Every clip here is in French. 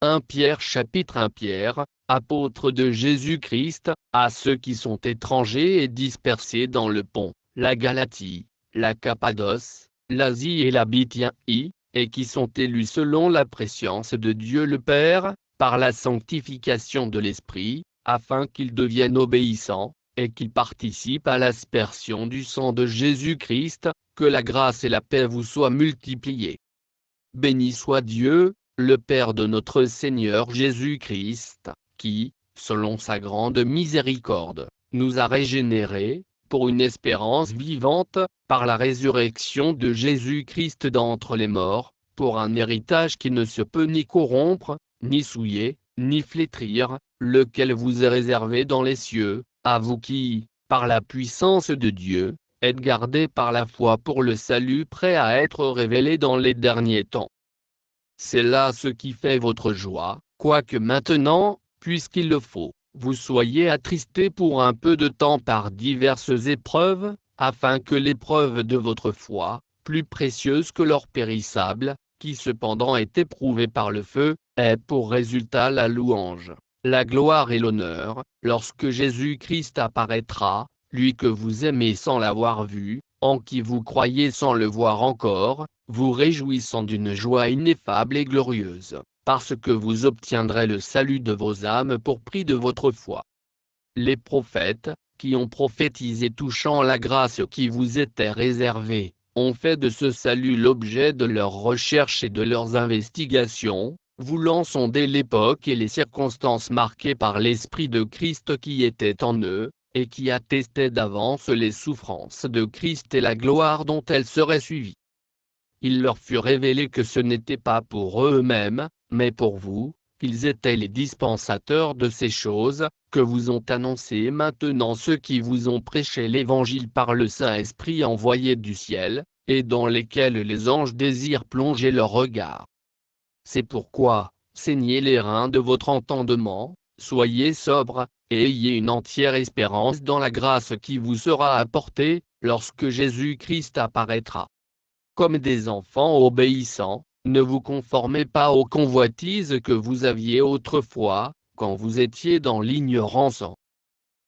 1 Pierre chapitre 1 Pierre, apôtre de Jésus-Christ, à ceux qui sont étrangers et dispersés dans le Pont, la Galatie, la Cappadoce, l'Asie et la Bithynie, et qui sont élus selon la prescience de Dieu le Père, par la sanctification de l'Esprit, afin qu'ils deviennent obéissants, et qu'ils participent à l'aspersion du sang de Jésus-Christ, que la grâce et la paix vous soient multipliées. Béni soit Dieu, le Père de notre Seigneur Jésus-Christ, qui, selon sa grande miséricorde, nous a régénérés, pour une espérance vivante, par la résurrection de Jésus-Christ d'entre les morts, pour un héritage qui ne se peut ni corrompre, ni souiller, ni flétrir, lequel vous est réservé dans les cieux, à vous qui, par la puissance de Dieu, êtes gardés par la foi pour le salut prêt à être révélé dans les derniers temps. C'est là ce qui fait votre joie, quoique maintenant, puisqu'il le faut, vous soyez attristés pour un peu de temps par diverses épreuves, afin que l'épreuve de votre foi, plus précieuse que l'or périssable, qui cependant est éprouvée par le feu, ait pour résultat la louange, la gloire et l'honneur, lorsque Jésus-Christ apparaîtra, lui que vous aimez sans l'avoir vu, en qui vous croyez sans le voir encore, vous réjouissant d'une joie ineffable et glorieuse, parce que vous obtiendrez le salut de vos âmes pour prix de votre foi. Les prophètes, qui ont prophétisé touchant la grâce qui vous était réservée, ont fait de ce salut l'objet de leurs recherches et de leurs investigations, voulant sonder l'époque et les circonstances marquées par l'Esprit de Christ qui était en eux, et qui attestait d'avance les souffrances de Christ et la gloire dont elles seraient suivies. Il leur fut révélé que ce n'était pas pour eux-mêmes, mais pour vous, qu'ils étaient les dispensateurs de ces choses, que vous ont annoncé maintenant ceux qui vous ont prêché l'Évangile par le Saint-Esprit envoyé du ciel, et dans lesquels les anges désirent plonger leur regard. C'est pourquoi, saignez les reins de votre entendement, soyez sobres, et ayez une entière espérance dans la grâce qui vous sera apportée, lorsque Jésus-Christ apparaîtra. Comme des enfants obéissants, ne vous conformez pas aux convoitises que vous aviez autrefois, quand vous étiez dans l'ignorance.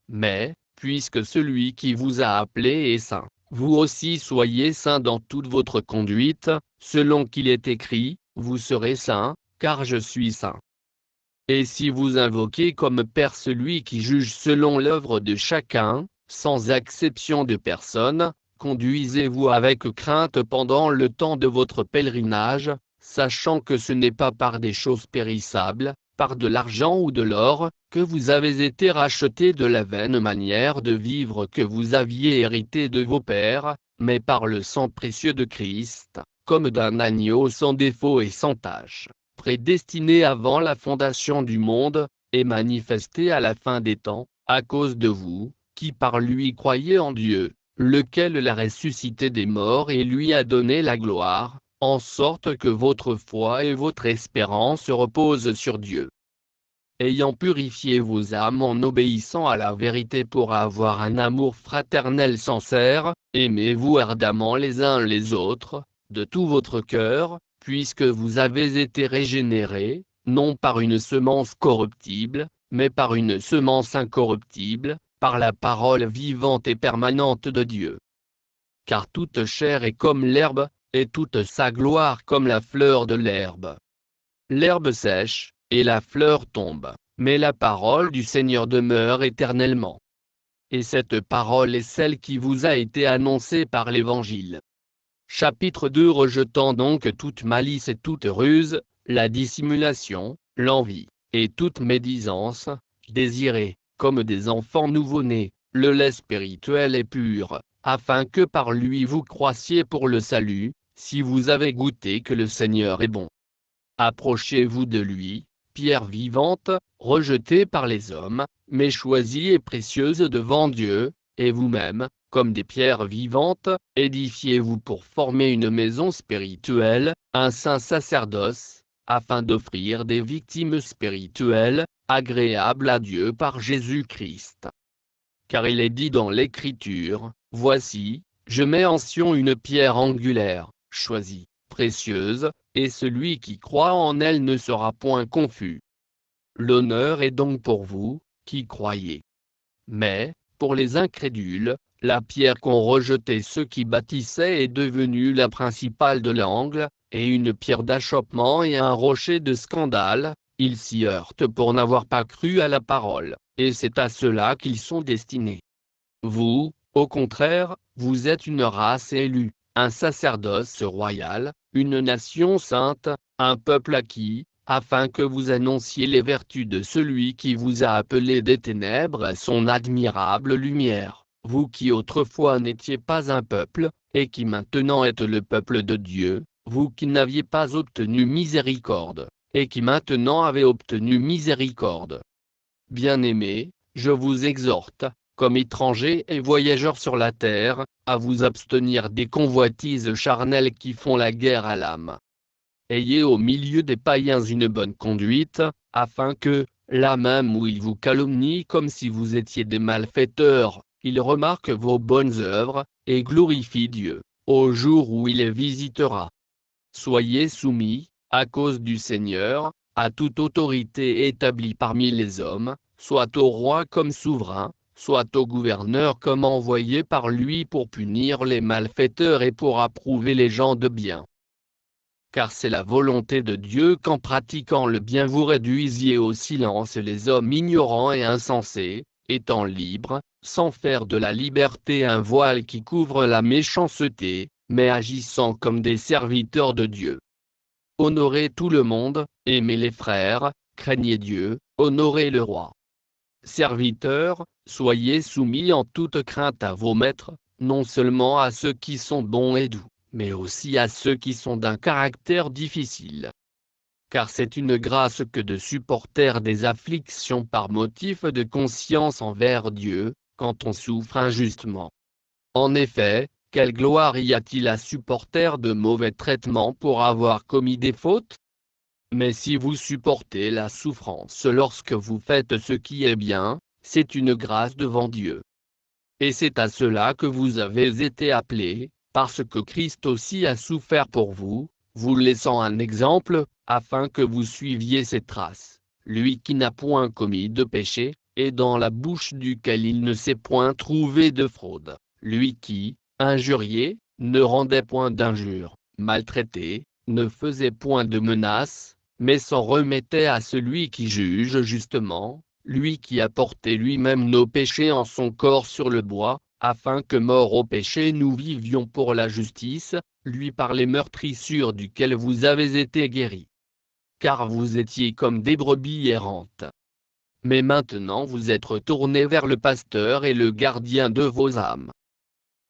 Mais, puisque celui qui vous a appelé est saint, vous aussi soyez saints dans toute votre conduite, selon qu'il est écrit, vous serez saints, car je suis saint. Et si vous invoquez comme Père celui qui juge selon l'œuvre de chacun, sans exception de personne, conduisez-vous avec crainte pendant le temps de votre pèlerinage, sachant que ce n'est pas par des choses périssables, par de l'argent ou de l'or, que vous avez été rachetés de la vaine manière de vivre que vous aviez hérité de vos pères, mais par le sang précieux de Christ, comme d'un agneau sans défaut et sans tache, prédestiné avant la fondation du monde, et manifesté à la fin des temps, à cause de vous, qui par lui croyez en Dieu, lequel l'a ressuscité des morts et lui a donné la gloire, en sorte que votre foi et votre espérance reposent sur Dieu. Ayant purifié vos âmes en obéissant à la vérité pour avoir un amour fraternel sincère, aimez-vous ardemment les uns les autres, de tout votre cœur, puisque vous avez été régénérés, non par une semence corruptible, mais par une semence incorruptible, par la parole vivante et permanente de Dieu. Car toute chair est comme l'herbe, et toute sa gloire comme la fleur de l'herbe. L'herbe sèche, et la fleur tombe, mais la parole du Seigneur demeure éternellement. Et cette parole est celle qui vous a été annoncée par l'Évangile. Chapitre 2 Rejetant donc toute malice et toute ruse, la dissimulation, l'envie, et toute médisance, désirez, comme des enfants nouveau-nés, le lait spirituel et pur, afin que par lui vous croissiez pour le salut, si vous avez goûté que le Seigneur est bon. Approchez-vous de lui, pierre vivante, rejetée par les hommes, mais choisie et précieuse devant Dieu, et vous-même, comme des pierres vivantes, édifiez-vous pour former une maison spirituelle, un saint sacerdoce, afin d'offrir des victimes spirituelles, agréables à Dieu par Jésus-Christ. Car il est dit dans l'Écriture, « Voici, je mets en Sion une pierre angulaire, choisie, précieuse, et celui qui croit en elle ne sera point confus. L'honneur est donc pour vous, qui croyez. Mais, pour les incrédules, la pierre qu'ont rejetée ceux qui bâtissaient est devenue la principale de l'angle, et une pierre d'achoppement et un rocher de scandale. Ils s'y heurtent pour n'avoir pas cru à la parole, et c'est à cela qu'ils sont destinés. Vous, au contraire, vous êtes une race élue, un sacerdoce royal, une nation sainte, un peuple acquis, afin que vous annonciez les vertus de celui qui vous a appelé des ténèbres à son admirable lumière, vous qui autrefois n'étiez pas un peuple, et qui maintenant êtes le peuple de Dieu, vous qui n'aviez pas obtenu miséricorde, et qui maintenant avez obtenu miséricorde. Bien-aimés, je vous exhorte, comme étrangers et voyageurs sur la terre, à vous abstenir des convoitises charnelles qui font la guerre à l'âme. Ayez au milieu des païens une bonne conduite, afin que, là même où ils vous calomnient comme si vous étiez des malfaiteurs, ils remarquent vos bonnes œuvres, et glorifient Dieu, au jour où il les visitera. Soyez soumis, à cause du Seigneur, à toute autorité établie parmi les hommes, soit au roi comme souverain, soit au gouverneur comme envoyé par lui pour punir les malfaiteurs et pour approuver les gens de bien. Car c'est la volonté de Dieu qu'en pratiquant le bien vous réduisiez au silence les hommes ignorants et insensés, étant libres, sans faire de la liberté un voile qui couvre la méchanceté, mais agissant comme des serviteurs de Dieu. Honorez tout le monde, aimez les frères, craignez Dieu, honorez le roi. Serviteurs, soyez soumis en toute crainte à vos maîtres, non seulement à ceux qui sont bons et doux, mais aussi à ceux qui sont d'un caractère difficile. Car c'est une grâce que de supporter des afflictions par motif de conscience envers Dieu, quand on souffre injustement. En effet, quelle gloire y a-t-il à supporter de mauvais traitements pour avoir commis des fautes? Mais si vous supportez la souffrance lorsque vous faites ce qui est bien, c'est une grâce devant Dieu. Et c'est à cela que vous avez été appelés, parce que Christ aussi a souffert pour vous, vous laissant un exemple, afin que vous suiviez ses traces, lui qui n'a point commis de péché, et dans la bouche duquel il ne s'est point trouvé de fraude, lui qui, injurié, ne rendait point d'injures, maltraité, ne faisait point de menaces, mais s'en remettait à celui qui juge justement, lui qui a porté lui-même nos péchés en son corps sur le bois, afin que morts au péché nous vivions pour la justice, lui par les meurtrissures duquel vous avez été guéris. Car vous étiez comme des brebis errantes. Mais maintenant vous êtes retournés vers le pasteur et le gardien de vos âmes.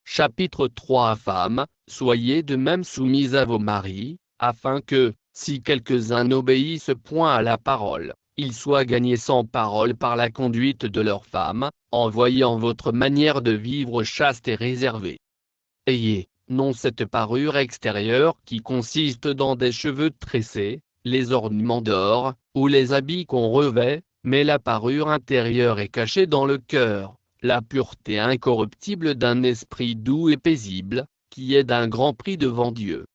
Chapitre 3. Femmes, soyez de même soumises à vos maris, afin que, si quelques-uns n'obéissent point à la parole, ils soient gagnés sans parole par la conduite de leurs femmes, en voyant votre manière de vivre chaste et réservée. Ayez, non cette parure extérieure qui consiste dans des cheveux tressés, les ornements d'or, ou les habits qu'on revêt, mais la parure intérieure est cachée dans le cœur, la pureté incorruptible d'un esprit doux et paisible, qui est d'un grand prix devant Dieu.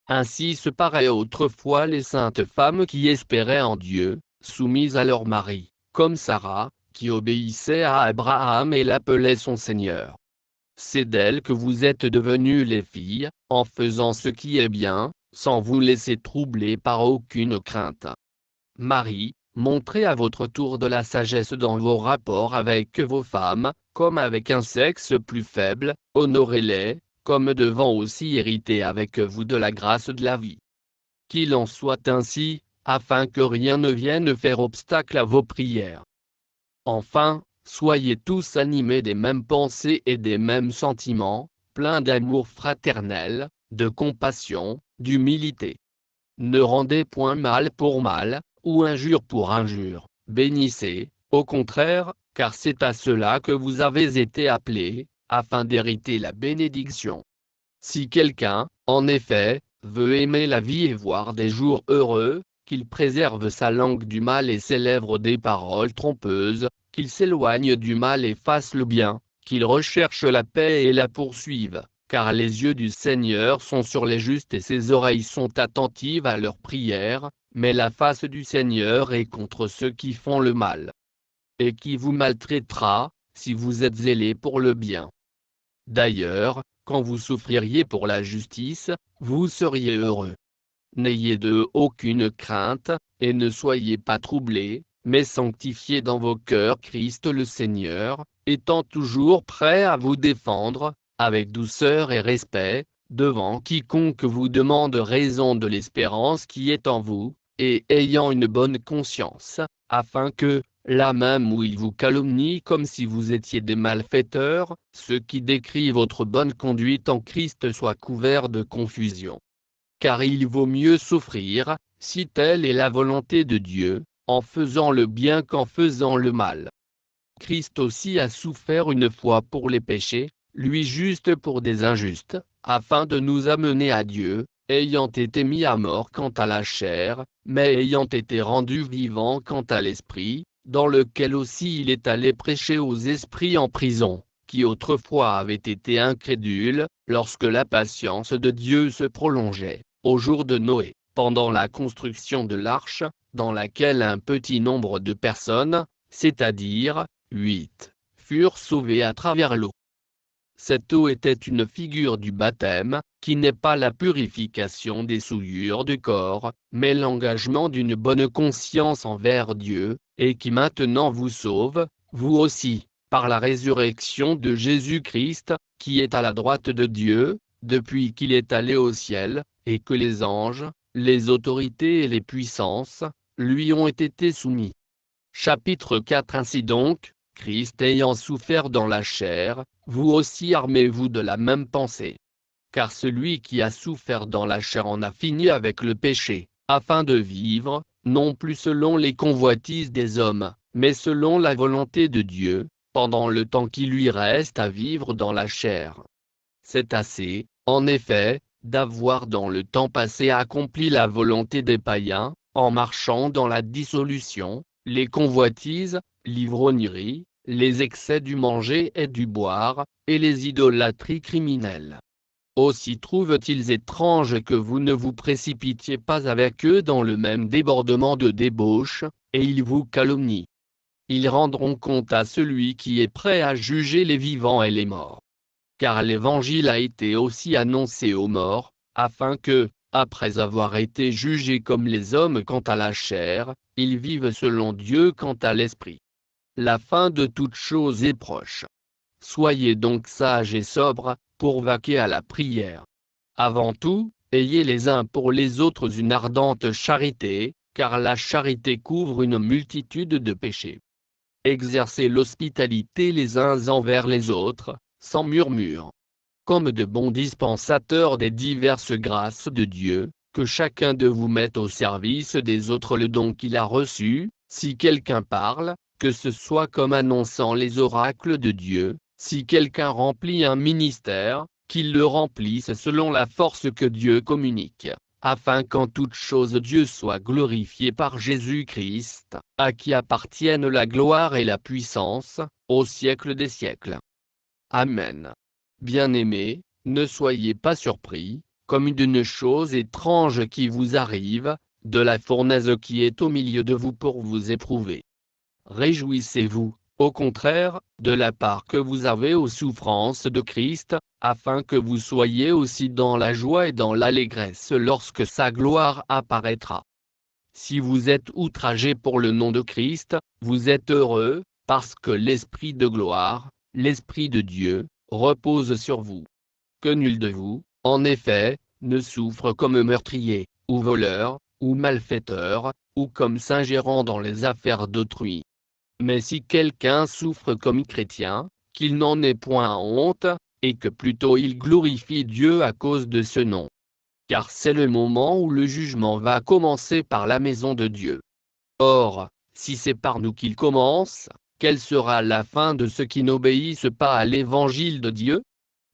Ainsi se paraient autrefois les saintes femmes qui espéraient en Dieu, soumises à leur mari, comme Sarah, qui obéissait à Abraham et l'appelait son Seigneur. C'est d'elle que vous êtes devenues les filles, en faisant ce qui est bien, sans vous laisser troubler par aucune crainte. Marie, montrez à votre tour de la sagesse dans vos rapports avec vos femmes, comme avec un sexe plus faible, honorez-les, comme devant aussi hériter avec vous de la grâce de la vie. Qu'il en soit ainsi, afin que rien ne vienne faire obstacle à vos prières. Enfin, soyez tous animés des mêmes pensées et des mêmes sentiments, pleins d'amour fraternel, de compassion, d'humilité. Ne rendez point mal pour mal, ou injure pour injure, bénissez, au contraire, car c'est à cela que vous avez été appelés, afin d'hériter la bénédiction. Si quelqu'un, en effet, veut aimer la vie et voir des jours heureux, qu'il préserve sa langue du mal et ses lèvres des paroles trompeuses, qu'il s'éloigne du mal et fasse le bien, qu'il recherche la paix et la poursuive, Car les yeux du Seigneur sont sur les justes et ses oreilles sont attentives à leurs prières, mais la face du Seigneur est contre ceux qui font le mal. Et qui vous maltraitera, si vous êtes zélés pour le bien. D'ailleurs, quand vous souffririez pour la justice, vous seriez heureux. N'ayez de aucune crainte, et ne soyez pas troublés, mais sanctifiez dans vos cœurs Christ le Seigneur, étant toujours prêt à vous défendre, avec douceur et respect, devant quiconque vous demande raison de l'espérance qui est en vous, et ayant une bonne conscience, afin que, là même où ils vous calomnient comme si vous étiez des malfaiteurs, ceux qui décrient votre bonne conduite en Christ soient couverts de confusion. Car il vaut mieux souffrir, si telle est la volonté de Dieu, en faisant le bien qu'en faisant le mal. Christ aussi a souffert une fois pour les péchés, lui juste pour des injustes, afin de nous amener à Dieu, ayant été mis à mort quant à la chair, mais ayant été rendu vivant quant à l'esprit, dans lequel aussi il est allé prêcher aux esprits en prison, qui autrefois avaient été incrédules, lorsque la patience de Dieu se prolongeait, au jour de Noé, pendant la construction de l'arche, dans laquelle un petit nombre de personnes, c'est-à-dire 8, furent sauvées à travers l'eau. Cette eau était une figure du baptême, qui n'est pas la purification des souillures du corps, mais l'engagement d'une bonne conscience envers Dieu, et qui maintenant vous sauve, vous aussi, par la résurrection de Jésus-Christ, qui est à la droite de Dieu, depuis qu'il est allé au ciel, et que les anges, les autorités et les puissances, lui ont été soumis. Chapitre 4. Ainsi donc, Christ ayant souffert dans la chair, vous aussi armez-vous de la même pensée. Car celui qui a souffert dans la chair en a fini avec le péché, afin de vivre, non plus selon les convoitises des hommes, mais selon la volonté de Dieu, pendant le temps qui lui reste à vivre dans la chair. C'est assez, en effet, d'avoir dans le temps passé accompli la volonté des païens, en marchant dans la dissolution, les convoitises, l'ivrognerie, les excès du manger et du boire, et les idolâtries criminelles. Aussi trouvent-ils étrange que vous ne vous précipitiez pas avec eux dans le même débordement de débauche, et ils vous calomnient. Ils rendront compte à celui qui est prêt à juger les vivants et les morts. Car l'Évangile a été aussi annoncé aux morts, afin que, après avoir été jugés comme les hommes quant à la chair, ils vivent selon Dieu quant à l'esprit. La fin de toute chose est proche. Soyez donc sages et sobres, pour vaquer à la prière. Avant tout, ayez les uns pour les autres une ardente charité, car la charité couvre une multitude de péchés. Exercez l'hospitalité les uns envers les autres, sans murmure. Comme de bons dispensateurs des diverses grâces de Dieu, que chacun de vous mette au service des autres le don qu'il a reçu, si quelqu'un parle, que ce soit comme annonçant les oracles de Dieu, si quelqu'un remplit un ministère, qu'il le remplisse selon la force que Dieu communique, afin qu'en toute chose Dieu soit glorifié par Jésus-Christ, à qui appartiennent la gloire et la puissance, au siècle des siècles. Amen. Bien-aimés, ne soyez pas surpris, comme d'une chose étrange qui vous arrive, de la fournaise qui est au milieu de vous pour vous éprouver. Réjouissez-vous, au contraire, de la part que vous avez aux souffrances de Christ, afin que vous soyez aussi dans la joie et dans l'allégresse lorsque sa gloire apparaîtra. Si vous êtes outragés pour le nom de Christ, vous êtes heureux, parce que l'Esprit de gloire, l'Esprit de Dieu, repose sur vous. Que nul de vous, en effet, ne souffre comme meurtrier, ou voleur, ou malfaiteur, ou comme s'ingérant dans les affaires d'autrui. Mais si quelqu'un souffre comme chrétien, qu'il n'en ait point honte, et que plutôt il glorifie Dieu à cause de ce nom. Car c'est le moment où le jugement va commencer par la maison de Dieu. Or, si c'est par nous qu'il commence, quelle sera la fin de ceux qui n'obéissent pas à l'évangile de Dieu?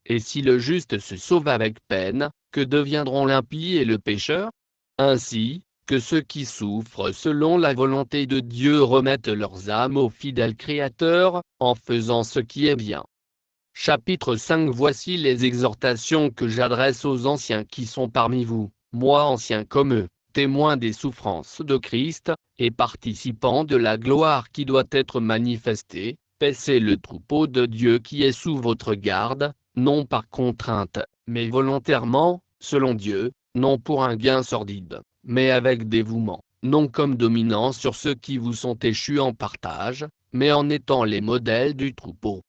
Et si le juste se sauve avec peine, que deviendront l'impie et le pécheur? Ainsi, que ceux qui souffrent selon la volonté de Dieu remettent leurs âmes au fidèle Créateur, en faisant ce qui est bien. Chapitre 5. Voici les exhortations que j'adresse aux anciens qui sont parmi vous, moi ancien comme eux, témoin des souffrances de Christ, et participant de la gloire qui doit être manifestée. Paissez le troupeau de Dieu qui est sous votre garde, non par contrainte, mais volontairement, selon Dieu, non pour un gain sordide, mais avec dévouement, non comme dominant sur ceux qui vous sont échus en partage, mais en étant les modèles du troupeau.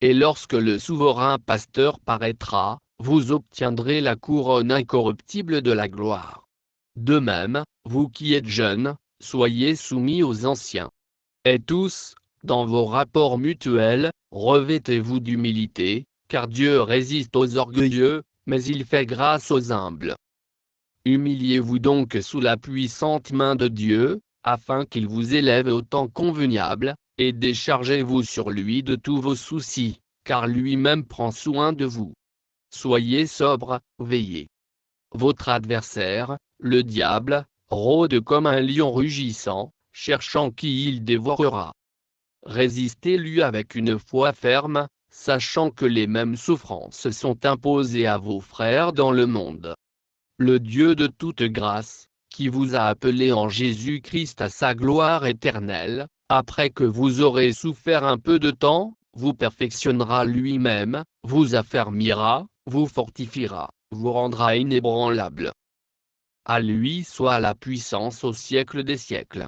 Et lorsque le souverain pasteur paraîtra, vous obtiendrez la couronne incorruptible de la gloire. De même, vous qui êtes jeunes, soyez soumis aux anciens. Et tous, dans vos rapports mutuels, revêtez-vous d'humilité, car Dieu résiste aux orgueilleux, mais il fait grâce aux humbles. Humiliez-vous donc sous la puissante main de Dieu, afin qu'il vous élève au temps convenable, et déchargez-vous sur lui de tous vos soucis, car lui-même prend soin de vous. Soyez sobre, veillez. Votre adversaire, le diable, rôde comme un lion rugissant, cherchant qui il dévorera. Résistez-lui avec une foi ferme, sachant que les mêmes souffrances sont imposées à vos frères dans le monde. Le Dieu de toute grâce, qui vous a appelé en Jésus-Christ à sa gloire éternelle, après que vous aurez souffert un peu de temps, vous perfectionnera lui-même, vous affermira, vous fortifiera, vous rendra inébranlable. À lui soit la puissance au siècle des siècles.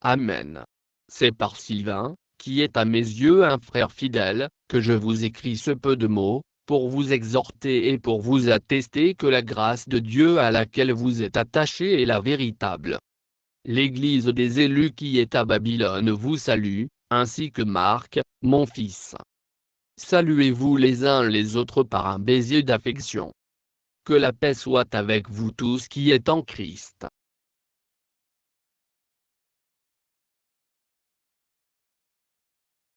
Amen. C'est par Sylvain, qui est à mes yeux un frère fidèle, que je vous écris ce peu de mots, pour vous exhorter et pour vous attester que la grâce de Dieu à laquelle vous êtes attachés est la véritable. L'Église des élus qui est à Babylone vous salue, ainsi que Marc, mon fils. Saluez-vous les uns les autres par un baiser d'affection. Que la paix soit avec vous tous qui êtes en Christ.